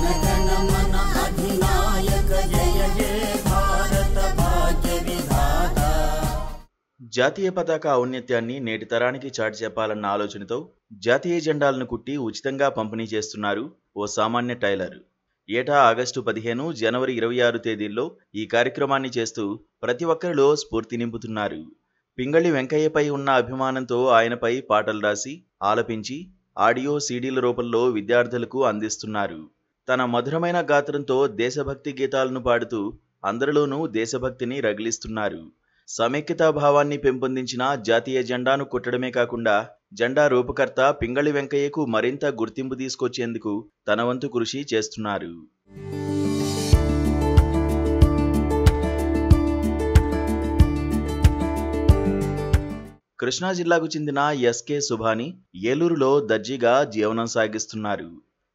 జనగణమన అధినాయక జయ జయ భారత భాగ్య విధాత. జాతీయ పతాక ఔన్నత్యాన్ని నేటి తరానికి చాటి చెప్పాలన్న ఆలోచనతో జాతీయ జెండాలను కుట్టి ఉచితంగా పంపిణీ చేస్తున్నారు ఓ సామాన్య టైలర్. ఏటా ఆగస్టు 15, జనవరి 26 తేదీల్లో ఈ కార్యక్రమాన్ని చేస్తూ ప్రతి ఒక్కరిలో స్ఫూర్తి నింపుతున్నారు. పింగళి వెంకయ్యపై ఉన్న అభిమానంతో ఆయనపై పాటలు రాసి ఆలపించి ఆడియో సీడీల రూపంలో విద్యార్థులకు అందిస్తున్నారు. తన మధురమైన గాత్రంతో దేశభక్తి గీతాలను పాడుతూ అందరిలోనూ దేశభక్తిని రగిలిస్తున్నారు. సమైక్యతా భావాన్ని పెంపొందించిన జాతీయ జెండాను కుట్టడమే కాకుండా జెండా రూపకర్త పింగళి వెంకయ్యకు మరింత గుర్తింపు తీసుకొచ్చేందుకు తన వంతు కృషి చేస్తున్నారు. కృష్ణా జిల్లాకు చెందిన ఎస్కే సుభాని ఏలూరులో దర్జీగా జీవనం సాగిస్తున్నారు.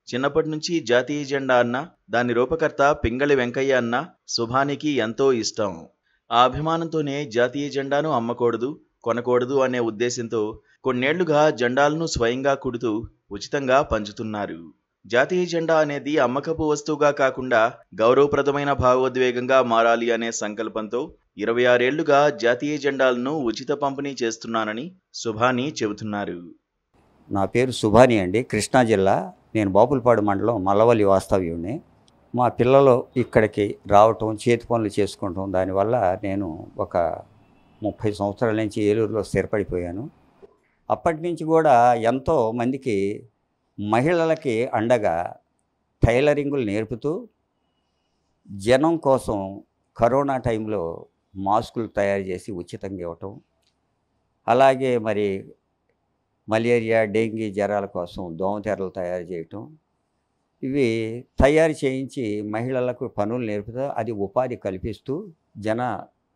చిన్నప్పటి నుంచి జాతీయ జెండా అన్న దాని రూపకర్త పింగళి వెంకయ్య అన్న సుభానికి ఎంతో ఇష్టం. ఆ అభిమానంతోనే జాతీయ జెండాను అమ్మకూడదు, కొనకూడదు అనే ఉద్దేశంతో కొన్నేళ్లుగా జెండాలను స్వయంగా కుడుతూ ఉచితంగా పంచుతున్నారు. జాతీయ జెండా అనేది అమ్మకపు వస్తువుగా కాకుండా గౌరవప్రదమైన భావోద్వేగంగా మారాలి అనే సంకల్పంతో 26 ఏళ్లుగా జాతీయ జెండాలను ఉచిత పంపిణీ చేస్తున్నానని సుభాని చెబుతున్నారు. నా పేరు సుభాని అండి, కృష్ణా జిల్లా. నేను బాపులపాడు మండలం మల్లవల్లి వాస్తవ్యుడిని. మా పిల్లలు ఇక్కడికి రావటం, చేతి పనులు చేసుకుంటాం, దానివల్ల నేను ఒక 30 సంవత్సరాల నుంచి ఏలూరులో స్థిరపడిపోయాను. అప్పటి నుంచి కూడా ఎంతో మందికి మహిళలకి అండగా టైలరింగులు నేర్పుతూ జనం కోసం కరోనా టైంలో మాస్కులు తయారు చేసి ఉచితంగా ఇవ్వటం, అలాగే మరి మలేరియా, డెంగీ జ్వరాల కోసం దోమతెరలు తయారు చేయటం, ఇవి తయారు చేయించి మహిళలకు పనులు నేర్పుతూ అది ఉపాధి కల్పిస్తూ జన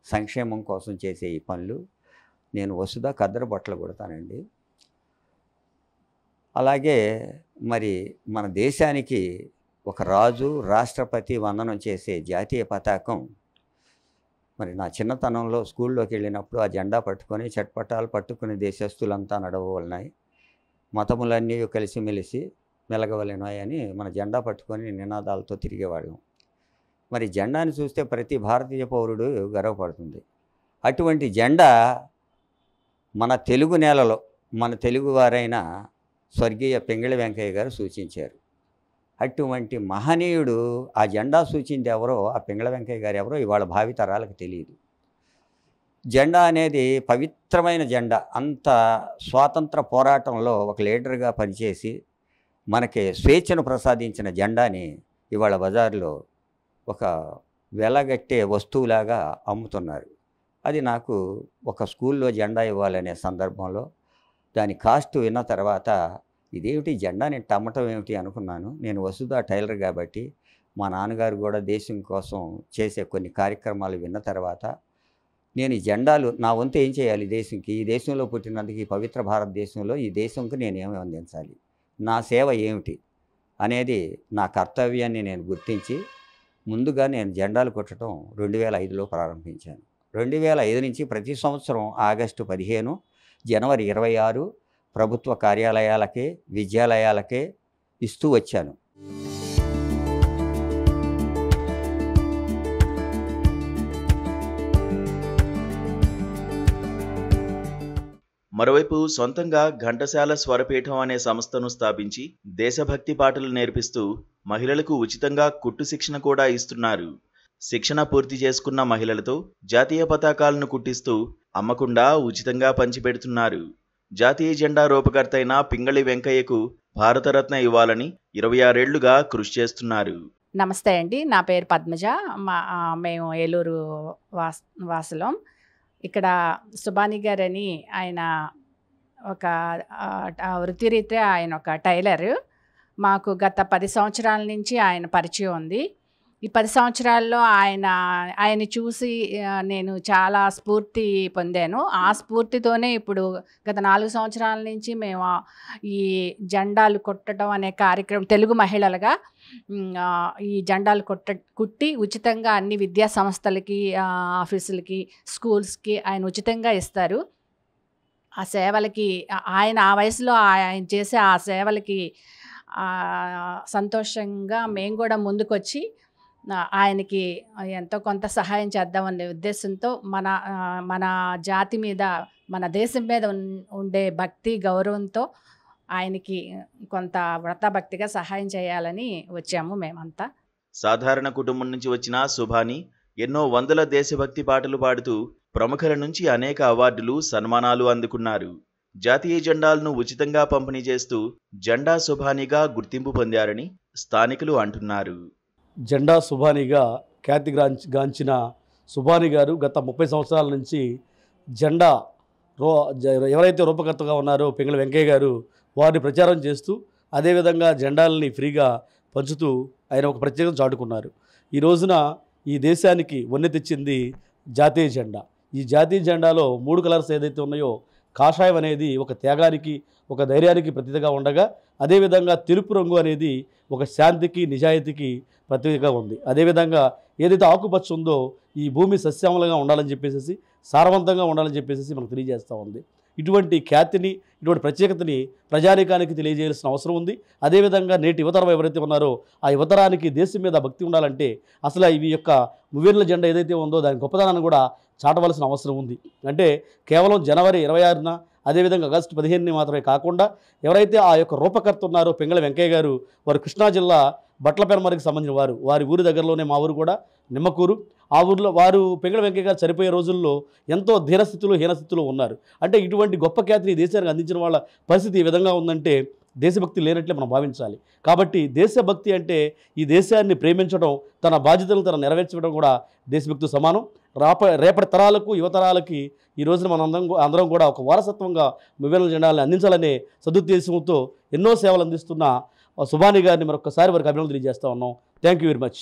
సంక్షేమం కోసం చేసే ఈ పనులు. నేను వసుదా ఖద్దరు బట్టలు కుడతానండి. అలాగే మరి మన దేశానికి ఒక రాజు, రాష్ట్రపతి వందనం చేసే జాతీయ పతాకం మరి నా చిన్నతనంలో స్కూల్లోకి వెళ్ళినప్పుడు ఆ జెండా పట్టుకొని చట్పటాలు పట్టుకుని దేశస్తులంతా నడవవలనాయి, మతములన్నీ కలిసిమెలిసి మెలగవలెనాయి అని మన జెండా పట్టుకొని నినాదాలతో తిరిగేవాళ్ళం. మరి జెండాని చూస్తే ప్రతి భారతీయ పౌరుడు గర్వపడుతుంది. అటువంటి జెండా మన తెలుగు నేలలో మన తెలుగువారైన స్వర్గీయ పింగళి వెంకయ్య గారు సూచించారు. అటువంటి మహనీయుడు ఆ జెండా సూచింది ఎవరో, ఆ పింగళి వెంకయ్య గారు ఎవరో ఇవాళ భావితరాలకు తెలియదు. జెండా అనేది పవిత్రమైన జెండా. అంత స్వాతంత్ర పోరాటంలో ఒక లీడర్గా పనిచేసి మనకి స్వేచ్ఛను ప్రసాదించిన జెండాని ఇవాళ బజార్లో ఒక వెలగట్టే వస్తువులాగా అమ్ముతున్నారు. అది నాకు ఒక స్కూల్లో జెండా ఇవ్వాలనే సందర్భంలో దాని కాస్ట్ విన్న తర్వాత ఇదేమిటి జెండా నేను అమ్మటం ఏమిటి అనుకున్నాను. నేను వసుదా టైలర్ కాబట్టి మా నాన్నగారు కూడా దేశం కోసం చేసే కొన్ని కార్యక్రమాలు విన్న తర్వాత నేను ఈ జెండాలు నా వంతు ఏం చేయాలి దేశంకి, ఈ దేశంలో పుట్టినందుకు, ఈ పవిత్ర భారతదేశంలో ఈ దేశంకి నేను ఏమి అందించాలి, నా సేవ ఏమిటి అనేది నా కర్తవ్యాన్ని నేను గుర్తించి ముందుగా నేను జెండాలు కుట్టడం 2005లో ప్రారంభించాను. 2005 నుంచి ప్రతి సంవత్సరం ఆగస్టు 15, జనవరి 26 ప్రభుత్వ కార్యాలయాలకే, విద్యాలయాలకే ఇస్తూ వచ్చాను. మరోవైపు సొంతంగా ఘంటసాల స్వరపీఠం అనే సంస్థను స్థాపించి దేశభక్తి పాటలు నేర్పిస్తూ మహిళలకు ఉచితంగా కుట్టు శిక్షణ కూడా ఇస్తున్నారు. శిక్షణ పూర్తి చేసుకున్న మహిళలతో జాతీయ పతాకాలను కుట్టిస్తూ అమ్మకుండా ఉచితంగా పంచిపెడుతున్నారు. జాతీయ జెండా రూపకర్త అయిన పింగళి వెంకయ్యకు భారతరత్న ఇవ్వాలని 26 ఏళ్లుగా కృషి చేస్తున్నారు. నమస్తే అండి, నా పేరు పద్మజ. మేము ఏలూరు వాసులం. ఇక్కడ సుబాని గారని ఆయన ఒక వృత్తిరీత్యా ఆయన ఒక టైలర్. మాకు గత 10 సంవత్సరాల నుంచి ఆయన పరిచయం ఉంది. ఈ 10 సంవత్సరాల్లో ఆయన చూసి నేను చాలా స్ఫూర్తి పొందాను. ఆ స్ఫూర్తితోనే ఇప్పుడు గత 4 సంవత్సరాల నుంచి మేము ఈ జెండాలు కుట్టడం అనే కార్యక్రమం తెలుగు మహిళలుగా ఈ జెండాలు కుట్టి ఉచితంగా అన్ని విద్యా సంస్థలకి, ఆఫీసులకి, స్కూల్స్కి ఆయన ఉచితంగా ఇస్తారు. ఆ సేవలకి ఆయన ఆ వయసులో ఆయన చేసే ఆ సేవలకి సంతోషంగా మేము కూడా ముందుకొచ్చి ఆయనకి ఎంతో కొంత సహాయం చేద్దామనే ఉద్దేశంతో మన జాతి మీద, మన దేశం మీద ఉండే భక్తి గౌరవంతో ఆయనకి కొంత వ్రతభక్తిగా సహాయం చేయాలని వచ్చాము మేమంతా. సాధారణ కుటుంబం నుంచి వచ్చిన సుభాని ఎన్నో వందల దేశభక్తి పాటలు పాడుతూ ప్రముఖుల నుంచి అనేక అవార్డులు, సన్మానాలు అందుకున్నారు. జాతీయ జెండాలను ఉచితంగా పంపిణీ చేస్తూ జెండా సుభానిగా గుర్తింపు పొందారని స్థానికులు అంటున్నారు. జెండా సుభానిగా ఖ్యాతిగాంచిన సుభాని గారు గత 30 సంవత్సరాల నుంచి జెండా ఎవరైతే రూపకర్తగా ఉన్నారో పింగళి వెంకయ్య గారు వారిని ప్రచారం చేస్తూ అదేవిధంగా జెండాలని ఫ్రీగా పంచుతూ ఆయన ఒక ప్రత్యేకత చాటుకున్నారు. ఈ రోజున ఈ దేశానికి వన్నె తెచ్చింది జాతీయ జెండా. ఈ జాతీయ జెండాలో 3 కలర్స్ ఏదైతే ఉన్నాయో కాషాయం అనేది ఒక త్యాగానికి, ఒక ధైర్యానికి ప్రతీకగా ఉండగా, అదేవిధంగా తెలుపు రంగు అనేది ఒక శాంతికి, నిజాయితీకి ప్రతీకగా ఉంది. అదేవిధంగా ఏదైతే ఆకుపచ్చ ఉందో ఈ భూమి సస్యామలంగా ఉండాలని చెప్పేసి, సారవంతంగా ఉండాలని చెప్పేసి మనకు తెలియజేస్తూ ఉంది. ఇటువంటి ఖ్యాతిని, ఇటువంటి ప్రత్యేకతని ప్రజానీకానికి తెలియజేయాల్సిన అవసరం ఉంది. అదేవిధంగా నేటి యువతరం ఎవరైతే ఉన్నారో ఆ యువతరానికి దేశం మీద భక్తి ఉండాలంటే అసలు ఇవి యొక్క మువ్వేళ్ల జెండా ఏదైతే ఉందో దాని గొప్పతనాన్ని కూడా చాటవలసిన అవసరం ఉంది. అంటే కేవలం జనవరి 26న అదేవిధంగా ఆగస్టు 15ని మాత్రమే కాకుండా ఎవరైతే ఆ యొక్క రూపకర్త ఉన్నారో పింగళి వెంకయ్య గారు, వారు కృష్ణా జిల్లా బట్లపెరమరికి సంబంధించిన వారు. వారి ఊరి దగ్గరలోనే మా ఊరు కూడా నిమ్మకూరు. ఆ ఊరిలో వారు పింగళి వెంకయ్య గారు చనిపోయే రోజుల్లో ఎంతో ధీరస్థితిలో, హీనస్థితిలో ఉన్నారు. అంటే ఇటువంటి గొప్ప ఖ్యాతిని దేశానికి అందించిన వాళ్ళ పరిస్థితి ఈ విధంగా ఉందంటే దేశభక్తి లేనట్లే మనం భావించాలి. కాబట్టి దేశభక్తి అంటే ఈ దేశాన్ని ప్రేమించడం, తన బాధ్యతలను తన నెరవేర్చడం కూడా దేశభక్తి సమానం. రేపటి తరాలకు, యువతరాలకి ఈ రోజున మనం అందరం కూడా ఒక వారసత్వంగా మువ్వేళ్ల జెండాలను అందించాలనే సదుద్దేశంతో ఎన్నో సేవలు అందిస్తున్న సుభాని గారిని మరొకసారి వారికి అభినందనలు తెలియజేస్తా ఉన్నాం. Thank you very much.